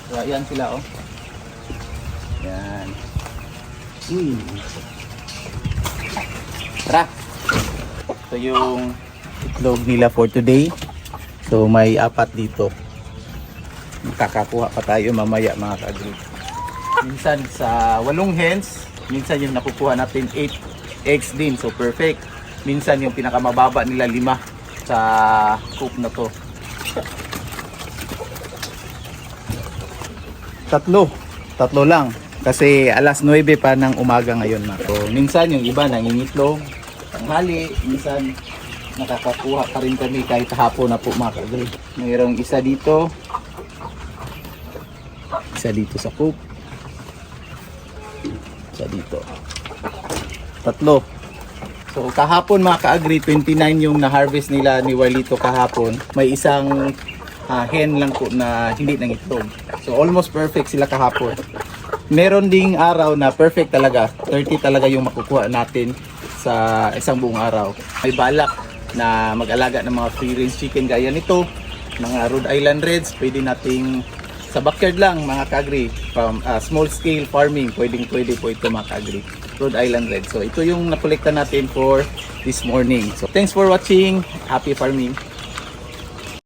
So, ayan sila oh. Yan. Uy. Tara. Ito yung itlog nila for today. So may 4 dito. Makakakuha pa tayo mamaya mga ka-agri. Minsan sa 8 hens, minsan yung nakukuha natin 8 eggs din. So perfect. Minsan yung pinakamababa nila 5 sa coop na to. 3 lang. Kasi alas 9 pa ng umaga ngayon na. So minsan yung iba nangingitlog, tanghali, minsan nakakakuha pa rin kami kahit hapon na po mga ka-agri. Mayroong isa dito sa coop, isa dito, 3. So kahapon mga ka-agri, 29 yung na-harvest nila ni Walito kahapon. May isang hen lang po na hindi nangitlog. So almost perfect sila kahapon. Meron ding araw na perfect talaga, 30 talaga yung makukuha natin sa isang buong araw. May balak na mag-alaga ng mga free range chicken gaya nito, mga Rhode Island Reds. Pwede nating sa backyard lang mga ka-agri, from small scale farming, pwede po ito mga ka-agri, Rhode Island Red. So ito yung nakolekta natin for this morning. So thanks for watching, happy farming.